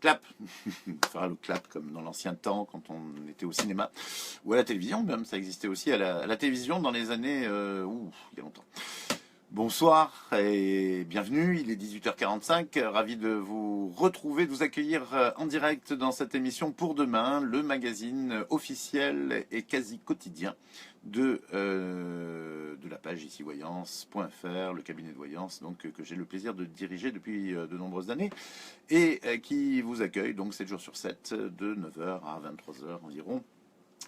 clap. On fera le clap comme dans l'ancien temps quand on était au cinéma ou à la télévision même. Ça existait aussi à la télévision dans les années... il y a longtemps. Bonsoir et bienvenue, il est 18h45, ravi de vous retrouver, de vous accueillir en direct dans cette émission pour demain, le magazine officiel et quasi quotidien de la page ici-voyance.fr, le cabinet de voyance donc, que j'ai le plaisir de diriger depuis de nombreuses années et qui vous accueille donc 7 jours sur 7 de 9h à 23h environ,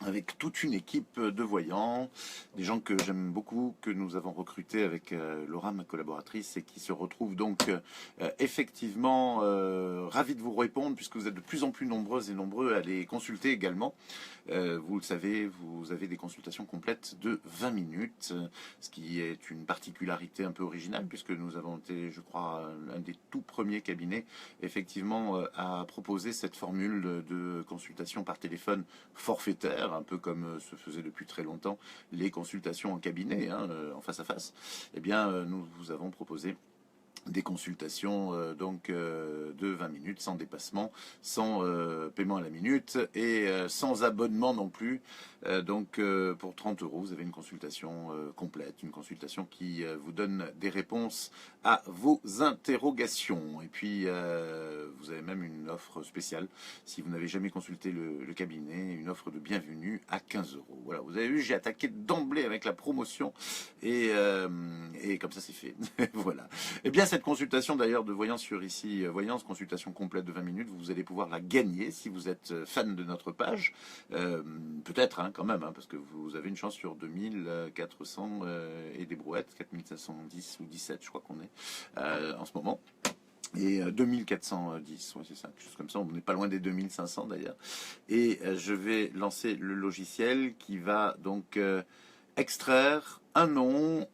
avec toute une équipe de voyants, des gens que j'aime beaucoup, que nous avons recrutés avec Laura, ma collaboratrice, et qui se retrouvent donc effectivement ravis de vous répondre, puisque vous êtes de plus en plus nombreuses et nombreux à les consulter également. Vous le savez, vous avez des consultations complètes de 20 minutes, ce qui est une particularité un peu originale, puisque nous avons été, je crois, l'un des tout premiers cabinets, effectivement, à proposer cette formule de consultation par téléphone forfaitaire, un peu comme se faisait depuis très longtemps les consultations en cabinet, en face à face. Eh bien, nous vous avons proposé des consultations de 20 minutes, sans dépassement, sans paiement à la minute et sans abonnement non plus. Pour 30 euros, vous avez une consultation complète, une consultation qui vous donne des réponses à vos interrogations. Et puis, vous avez même une offre spéciale, si vous n'avez jamais consulté le cabinet, une offre de bienvenue à 15 euros. Voilà, vous avez vu, j'ai attaqué d'emblée avec la promotion et comme ça c'est fait. Voilà. Eh bien, cette consultation d'ailleurs de Voyance sur ici, Voyance, consultation complète de 20 minutes, vous allez pouvoir la gagner si vous êtes fan de notre page. Peut-être quand même, parce que vous avez une chance sur 2400 et des brouettes, 4510 ou 17 je crois qu'on est en ce moment. Et 2410, ouais, c'est ça, quelque chose comme ça, on n'est pas loin des 2500 d'ailleurs. Et je vais lancer le logiciel qui va donc extraire un nom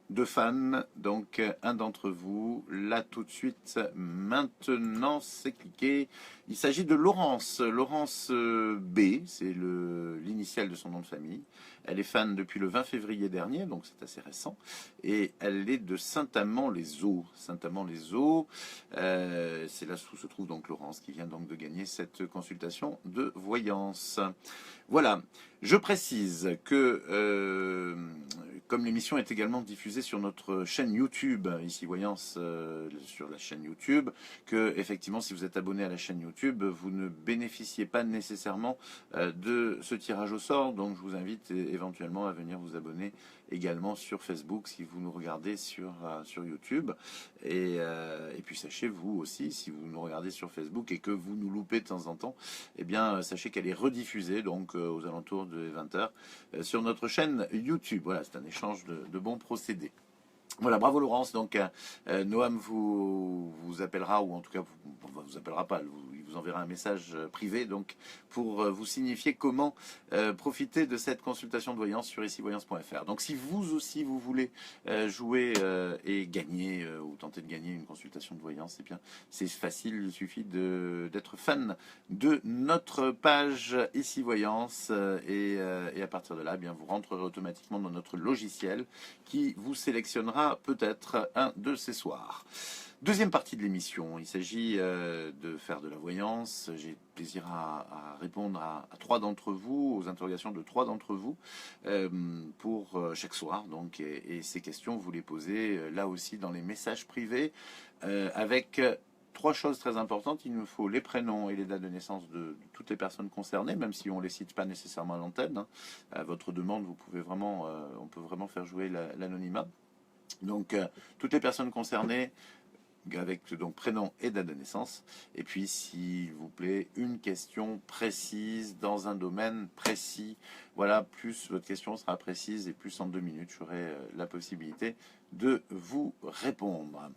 de fans, donc un d'entre vous, là tout de suite, maintenant c'est cliqué. Il s'agit de Laurence, Laurence B, c'est l'initiale de son nom de famille. Elle est fan depuis le 20 février dernier, donc c'est assez récent, et elle est de Saint-Amand-les-Eaux. Saint-Amand-les-Eaux, c'est là où se trouve donc Laurence, qui vient donc de gagner cette consultation de voyance. Voilà, je précise que comme l'émission est également diffusée sur notre chaîne YouTube, ici Voyance, sur la chaîne YouTube, que effectivement si vous êtes abonné à la chaîne YouTube, vous ne bénéficiez pas nécessairement de ce tirage au sort, donc je vous invite éventuellement à venir vous abonner également sur Facebook si vous nous regardez sur YouTube. Et puis sachez vous aussi, si vous nous regardez sur Facebook et que vous nous loupez de temps en temps, eh bien sachez qu'elle est rediffusée donc aux alentours de 20h sur notre chaîne YouTube. Voilà, c'est un échange de bons procédés. Voilà, bravo Laurence. Donc Noam vous appellera, ou en tout cas vous appellera pas, il vous enverra un message privé donc pour vous signifier comment profiter de cette consultation de voyance sur ici-voyance.fr. Donc si vous aussi vous voulez jouer et gagner ou tenter de gagner une consultation de voyance, eh bien c'est facile, il suffit d'être fan de notre page ici Voyance et à partir de là, eh bien vous rentrerez automatiquement dans notre logiciel qui vous sélectionnera peut-être un de ces soirs. Deuxième partie de l'émission, il s'agit de faire de la voyance. J'ai plaisir à répondre à 3 d'entre vous, aux interrogations de 3 d'entre vous pour chaque soir. Donc, et ces questions, vous les posez là aussi dans les messages privés avec 3 choses très importantes. Il nous faut les prénoms et les dates de naissance de toutes les personnes concernées, même si on ne les cite pas nécessairement à l'antenne. À votre demande, vous pouvez vraiment, on peut vraiment faire jouer l'anonymat. Donc, toutes les personnes concernées, avec donc prénom et date de naissance. Et puis, s'il vous plaît, une question précise dans un domaine précis. Voilà, plus votre question sera précise et plus en 2 minutes, j'aurai la possibilité de vous répondre.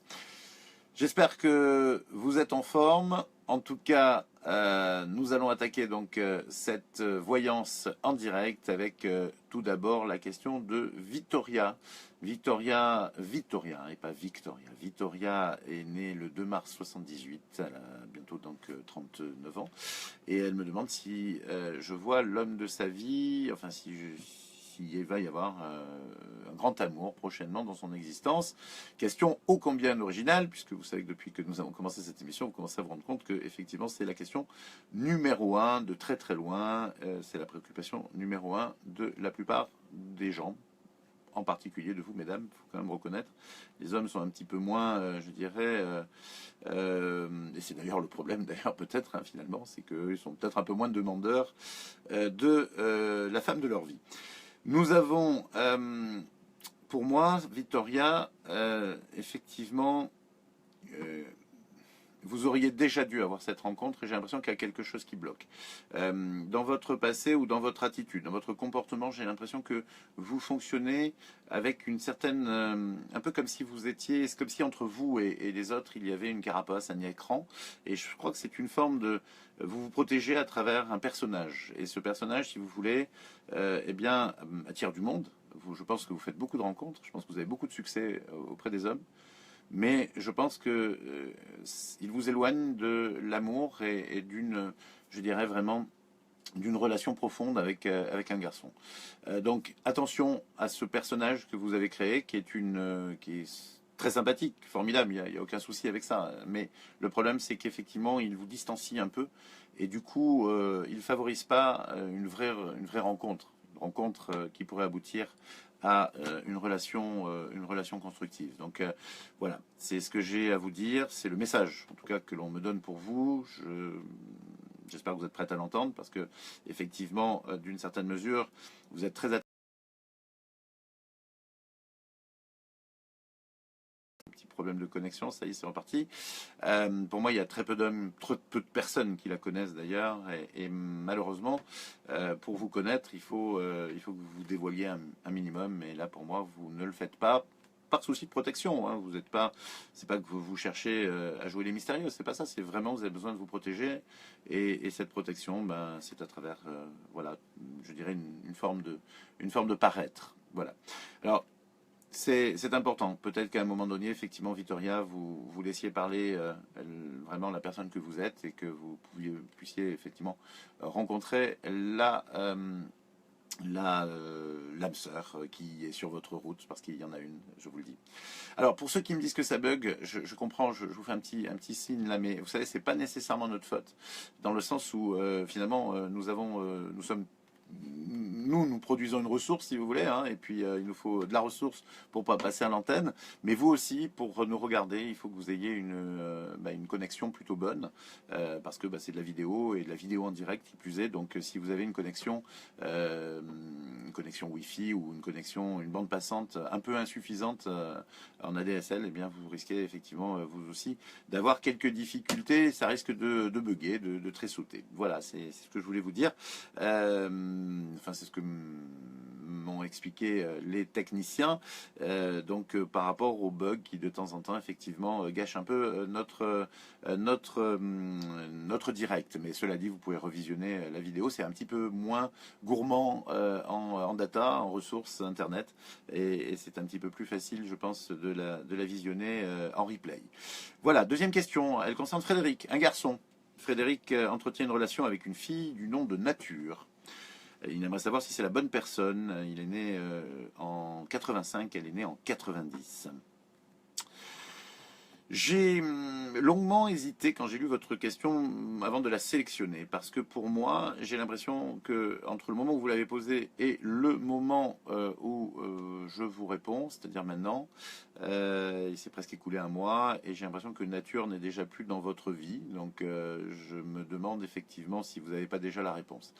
J'espère que vous êtes en forme. En tout cas, nous allons attaquer donc cette voyance en direct avec tout d'abord la question de Victoria. Victoria et pas Victoria. Victoria est née le 2 mars 78, elle a bientôt donc 39 ans. Et elle me demande si je vois l'homme de sa vie, enfin si qu'il va y avoir un grand amour prochainement dans son existence. Question ô combien originale, puisque vous savez que depuis que nous avons commencé cette émission, vous commencez à vous rendre compte que effectivement c'est la question numéro un, de très très loin, c'est la préoccupation numéro un de la plupart des gens, en particulier de vous, mesdames, il faut quand même reconnaître. Les hommes sont un petit peu moins, je dirais, et c'est d'ailleurs le problème, d'ailleurs, peut-être, hein, finalement, c'est qu'ils sont peut-être un peu moins demandeurs de la femme de leur vie. Nous avons, pour moi, Victoria, effectivement, vous auriez déjà dû avoir cette rencontre et j'ai l'impression qu'il y a quelque chose qui bloque. Dans votre passé ou dans votre attitude, dans votre comportement, j'ai l'impression que vous fonctionnez avec une certaine... un peu comme si vous étiez... C'est comme si entre vous et les autres, il y avait une carapace, un écran. Et je crois que c'est une forme de... Vous vous protégez à travers un personnage. Et ce personnage, si vous voulez, eh bien, attire du monde. Je pense que vous faites beaucoup de rencontres. Je pense que vous avez beaucoup de succès auprès des hommes. Mais je pense que il vous éloigne de l'amour et d'une, je dirais vraiment, d'une relation profonde avec un garçon. Donc attention à ce personnage que vous avez créé, qui est très sympathique, formidable, il y a aucun souci avec ça. Mais le problème, c'est qu'effectivement, il vous distancie un peu et du coup, il ne favorise pas une vraie rencontre, une rencontre qui pourrait aboutir à une relation constructive. Donc voilà, c'est ce que j'ai à vous dire, c'est le message, en tout cas, que l'on me donne pour vous. J'espère que vous êtes prête à l'entendre, parce que, effectivement, d'une certaine mesure, vous êtes très attentifs. Petit problème de connexion, ça y est, c'est reparti. Pour moi, il y a très peu d'hommes, trop peu de personnes qui la connaissent d'ailleurs, et malheureusement, pour vous connaître, il faut que vous vous dévoiliez un minimum, et là, pour moi, vous ne le faites pas. Par souci de protection, hein. Vous n'êtes pas, c'est pas que vous cherchez à jouer les mystérieux, c'est pas ça, c'est vraiment vous avez besoin de vous protéger et cette protection, ben, c'est à travers, voilà, je dirais une forme de paraître, voilà. Alors c'est important. Peut-être qu'à un moment donné, effectivement, Victoria, vous laissiez parler vraiment la personne que vous êtes et que vous puissiez effectivement rencontrer l'âme sœur qui est sur votre route, parce qu'il y en a une, je vous le dis. Alors, pour ceux qui me disent que ça bug, je comprends, je vous fais un petit signe là, mais vous savez, c'est pas nécessairement notre faute, dans le sens où finalement, nous produisons une ressource, si vous voulez, hein, et puis il nous faut de la ressource pour pas passer à l'antenne, mais vous aussi, pour nous regarder, il faut que vous ayez une connexion plutôt bonne, parce que c'est de la vidéo, et de la vidéo en direct, qui plus est, donc si vous avez une connexion Wi-Fi ou une bande passante un peu insuffisante en ADSL, eh bien vous risquez effectivement, vous aussi, d'avoir quelques difficultés, ça risque de bugger, de tressauter. Voilà, c'est ce que je voulais vous dire. Enfin, c'est ce que m'ont expliqué les techniciens, par rapport aux bugs qui de temps en temps effectivement gâchent un peu notre direct. Mais cela dit, vous pouvez revisionner la vidéo, c'est un petit peu moins gourmand en data, en ressources internet, et c'est un petit peu plus facile, je pense, de la visionner en replay. Voilà, deuxième question, elle concerne Frédéric, un garçon. Frédéric entretient une relation avec une fille du nom de Nature. Il aimerait savoir si c'est la bonne personne. Il est né en 85, elle est née en 90. J'ai longuement hésité quand j'ai lu votre question avant de la sélectionner, parce que pour moi, j'ai l'impression que entre le moment où vous l'avez posée et le moment où je vous réponds, c'est-à-dire maintenant, il s'est presque écoulé un mois, et j'ai l'impression que Nature n'est déjà plus dans votre vie, donc je me demande effectivement si vous n'avez pas déjà la réponse.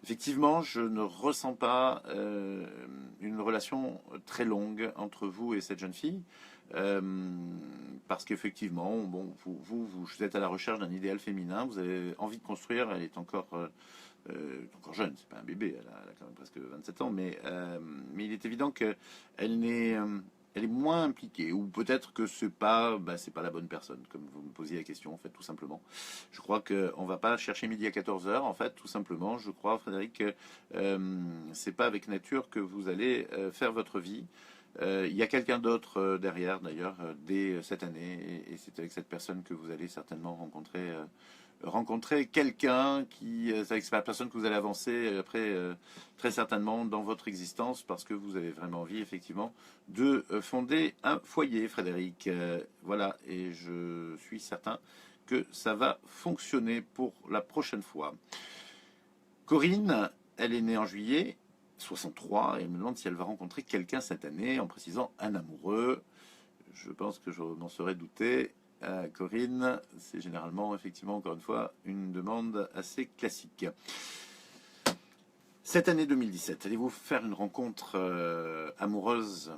Effectivement, je ne ressens pas une relation très longue entre vous et cette jeune fille. Parce qu'effectivement, bon, vous êtes à la recherche d'un idéal féminin, vous avez envie de construire, elle est encore jeune, c'est pas un bébé, elle a quand même presque 27 ans, mais il est évident qu'elle elle est moins impliquée, ou peut-être que c'est pas la bonne personne, comme vous me posiez la question, en fait, tout simplement. Je crois qu'on va pas chercher midi à 14 heures, en fait, tout simplement. Je crois, Frédéric, que c'est pas avec Nature que vous allez faire votre vie. Il y a quelqu'un d'autre derrière, d'ailleurs, dès cette année, et c'est avec cette personne que vous allez certainement rencontrer quelqu'un qui, c'est la personne que vous allez avancer après très certainement dans votre existence parce que vous avez vraiment envie effectivement de fonder un foyer, Frédéric. Voilà, et je suis certain que ça va fonctionner pour la prochaine fois. Corinne, elle est née en juillet 63 et elle me demande si elle va rencontrer quelqu'un cette année en précisant un amoureux. Je pense que je m'en serais douté. Corinne, c'est généralement, effectivement, encore une fois, une demande assez classique. Cette année 2017, allez-vous faire une rencontre amoureuse,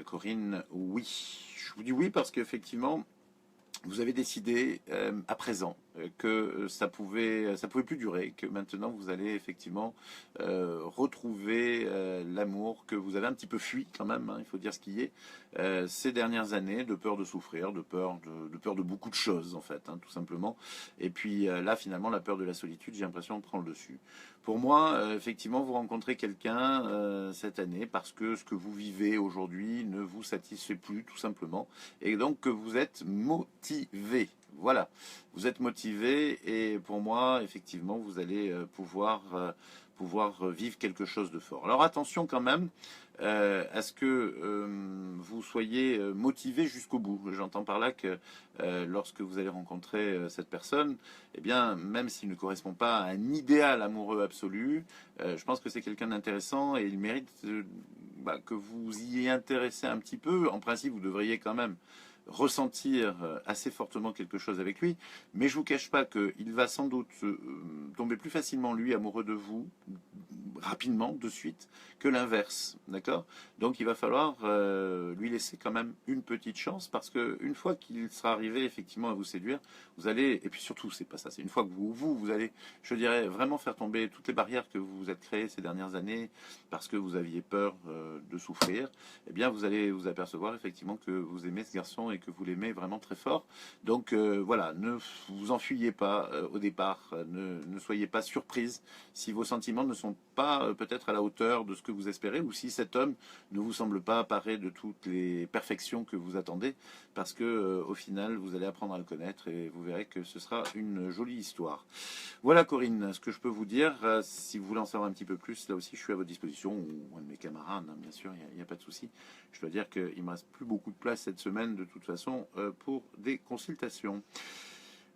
Corinne? Oui. Je vous dis oui parce qu'effectivement, vous avez décidé à présent que ça pouvait plus durer, que maintenant vous allez effectivement retrouver l'amour que vous avez un petit peu fui quand même, hein, il faut dire ce qui est, ces dernières années, de peur de souffrir, de peur de beaucoup de choses en fait, hein, tout simplement. Et puis là finalement la peur de la solitude, j'ai l'impression, prend le dessus. Pour moi, effectivement, vous rencontrez quelqu'un cette année parce que ce que vous vivez aujourd'hui ne vous satisfait plus, tout simplement, et donc que vous êtes motivé. Voilà, vous êtes motivé et pour moi, effectivement, vous allez pouvoir vivre quelque chose de fort. Alors attention quand même à ce que vous soyez motivé jusqu'au bout. J'entends par là que lorsque vous allez rencontrer cette personne, eh bien, même s'il ne correspond pas à un idéal amoureux absolu, je pense que c'est quelqu'un d'intéressant et il mérite que vous y intéressez un petit peu. En principe, vous devriez quand même ressentir assez fortement quelque chose avec lui, mais je vous cache pas qu'il va sans doute tomber plus facilement, lui, amoureux de vous, rapidement, de suite, que l'inverse, d'accord? Donc il va falloir lui laisser quand même une petite chance, parce que une fois qu'il sera arrivé effectivement à vous séduire, vous allez, et puis surtout, c'est pas ça, c'est une fois que vous allez, je dirais, vraiment faire tomber toutes les barrières que vous vous êtes créées ces dernières années, parce que vous aviez peur de souffrir, eh bien vous allez vous apercevoir effectivement que vous aimez ce garçon et que vous l'aimez vraiment très fort. Donc voilà, ne vous enfuyez pas au départ, ne soyez pas surprise si vos sentiments ne sont pas peut-être à la hauteur de ce que vous espérez, ou si cet homme ne vous semble pas paré de toutes les perfections que vous attendez, parce que au final vous allez apprendre à le connaître et vous verrez que ce sera une jolie histoire. Voilà Corinne, ce que je peux vous dire. Si vous voulez en savoir un petit peu plus, là aussi je suis à votre disposition, ou un de mes camarades, hein, bien sûr, il n'y a pas de souci. Je dois dire qu'il ne me reste plus beaucoup de place cette semaine de toute façon pour des consultations.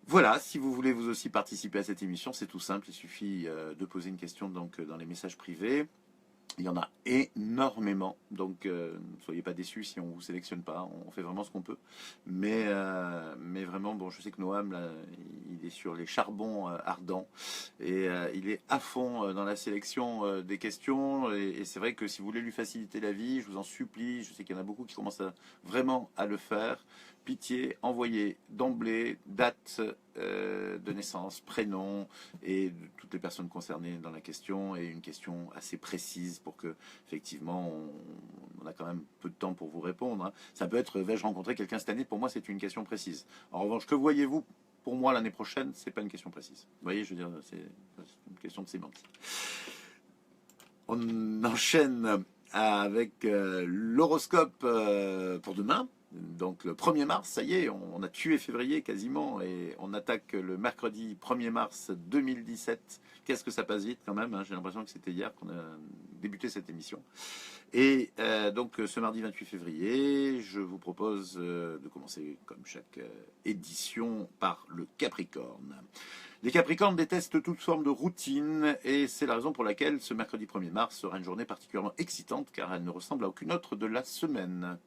Voilà, si vous voulez vous aussi participer à cette émission, c'est tout simple, il suffit de poser une question donc, dans les messages privés. Il y en a énormément, donc ne soyez pas déçus si on ne vous sélectionne pas, on fait vraiment ce qu'on peut. Mais vraiment, bon, je sais que Noam, là, il est sur les charbons ardents et il est à fond dans la sélection des questions. Et c'est vrai que si vous voulez lui faciliter la vie, je vous en supplie, je sais qu'il y en a beaucoup qui commencent vraiment à le faire. Pitié, envoyez d'emblée date de naissance, prénom et de toutes les personnes concernées dans la question, et une question assez précise pour que, effectivement, on a quand même peu de temps pour vous répondre. Hein. Ça peut être, vais-je rencontrer quelqu'un cette année? Pour moi, c'est une question précise. En revanche, que voyez-vous pour moi l'année prochaine? C'est pas une question précise. Vous voyez, je veux dire, c'est une question de sémantique. On enchaîne avec l'horoscope pour demain. Donc le 1er mars, ça y est, on a tué février quasiment et on attaque le mercredi 1er mars 2017. Qu'est-ce que ça passe vite quand même, hein. J'ai l'impression que c'était hier qu'on a débuté cette émission. Et donc ce mardi 28 février, je vous propose de commencer comme chaque édition par le Capricorne. Les Capricornes détestent toute forme de routine et c'est la raison pour laquelle ce mercredi 1er mars sera une journée particulièrement excitante car elle ne ressemble à aucune autre de la semaine.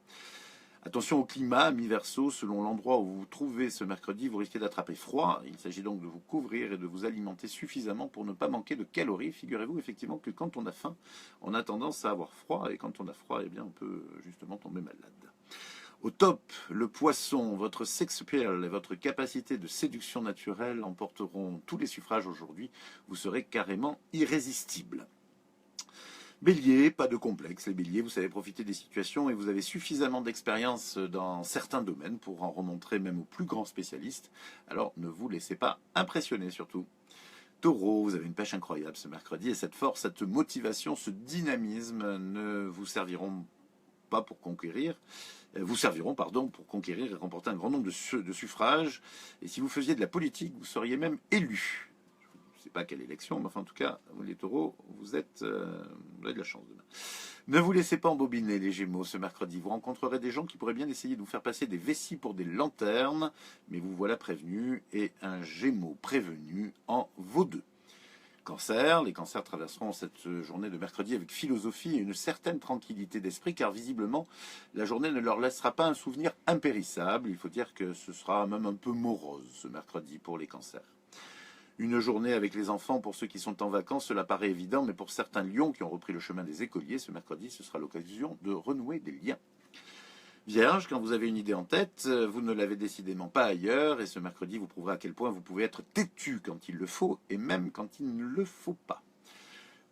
Attention au climat, mi-verso, selon l'endroit où vous vous trouvez ce mercredi, vous risquez d'attraper froid. Il s'agit donc de vous couvrir et de vous alimenter suffisamment pour ne pas manquer de calories. Figurez-vous effectivement que quand on a faim, on a tendance à avoir froid, et quand on a froid, eh bien, on peut justement tomber malade. Au top, le poisson, votre sex appeal et votre capacité de séduction naturelle emporteront tous les suffrages aujourd'hui. Vous serez carrément irrésistible. Bélier, pas de complexe. Les béliers, vous savez profiter des situations et vous avez suffisamment d'expérience dans certains domaines pour en remontrer même aux plus grands spécialistes. Alors ne vous laissez pas impressionner surtout. Taureau, vous avez une pêche incroyable ce mercredi et cette force, cette motivation, ce dynamisme ne vous serviront pas pour conquérir, vous serviront, pardon, pour conquérir et remporter un grand nombre de suffrages. Et si vous faisiez de la politique, vous seriez même élu. Je ne sais pas quelle élection, mais enfin, en tout cas, vous les taureaux, vous avez de la chance demain. Ne vous laissez pas embobiner, les Gémeaux, ce mercredi. Vous rencontrerez des gens qui pourraient bien essayer de vous faire passer des vessies pour des lanternes, mais vous voilà prévenus, et un Gémeaux prévenu en vaut deux. Cancer, les cancers traverseront cette journée de mercredi avec philosophie et une certaine tranquillité d'esprit, car visiblement, la journée ne leur laissera pas un souvenir impérissable. Il faut dire que ce sera même un peu morose, ce mercredi, pour les cancers. Une journée avec les enfants, pour ceux qui sont en vacances, cela paraît évident, mais pour certains lions qui ont repris le chemin des écoliers, ce mercredi, ce sera l'occasion de renouer des liens. Vierge, quand vous avez une idée en tête, vous ne l'avez décidément pas ailleurs, et ce mercredi vous prouvera à quel point vous pouvez être têtu quand il le faut, et même quand il ne le faut pas.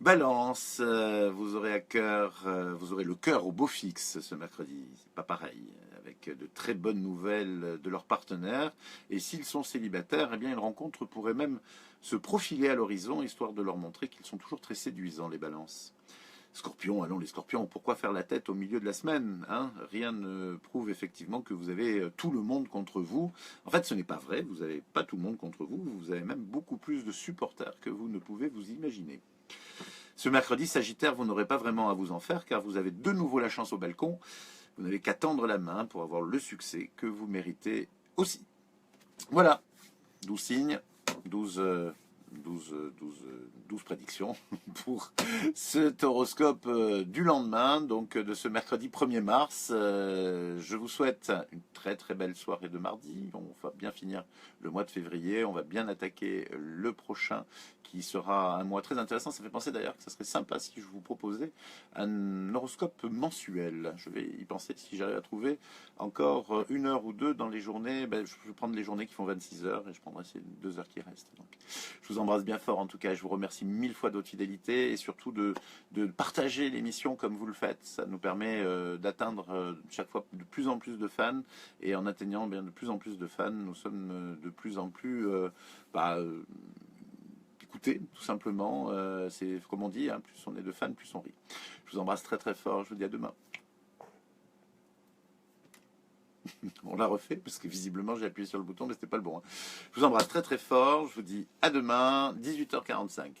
Balance, vous aurez le cœur au beau fixe ce mercredi, c'est pas pareil, avec de très bonnes nouvelles de leurs partenaires, et s'ils sont célibataires, eh bien une rencontre pourrait même se profiler à l'horizon, histoire de leur montrer qu'ils sont toujours très séduisants, les balances. Scorpion, allons les scorpions, pourquoi faire la tête au milieu de la semaine, hein? Rien ne prouve effectivement que vous avez tout le monde contre vous. En fait, ce n'est pas vrai, vous n'avez pas tout le monde contre vous, vous avez même beaucoup plus de supporters que vous ne pouvez vous imaginer. Ce mercredi, Sagittaire, vous n'aurez pas vraiment à vous en faire, car vous avez de nouveau la chance au balcon. Vous n'avez qu'à tendre la main pour avoir le succès que vous méritez aussi. Voilà, 12 signes, 12 prédictions pour cet horoscope du lendemain, donc de ce mercredi 1er mars. Je vous souhaite une très très belle soirée de mardi. On va bien finir le mois de février, on va bien attaquer le prochain qui sera un mois très intéressant. Ça fait penser d'ailleurs que ça serait sympa si je vous proposais un horoscope mensuel. Je vais y penser si j'arrive à trouver encore une heure ou deux dans les journées. Je vais prendre les journées qui font 26 heures et je prendrai ces 2 heures qui restent. Donc, je vous embrasse bien fort en tout cas. Je vous remercie 1000 fois de votre fidélité et surtout de partager l'émission comme vous le faites. Ça nous permet d'atteindre chaque fois de plus en plus de fans, et en atteignant bien de plus en plus de fans, nous sommes de plus en plus écoutés, tout simplement. C'est comme on dit, hein, plus on est de fans, plus on rit. Je vous embrasse très très fort. Je vous dis à demain. On l'a refait parce que visiblement j'ai appuyé sur le bouton mais c'était pas le bon. Je vous embrasse très très fort. Je vous dis à demain, 18h45.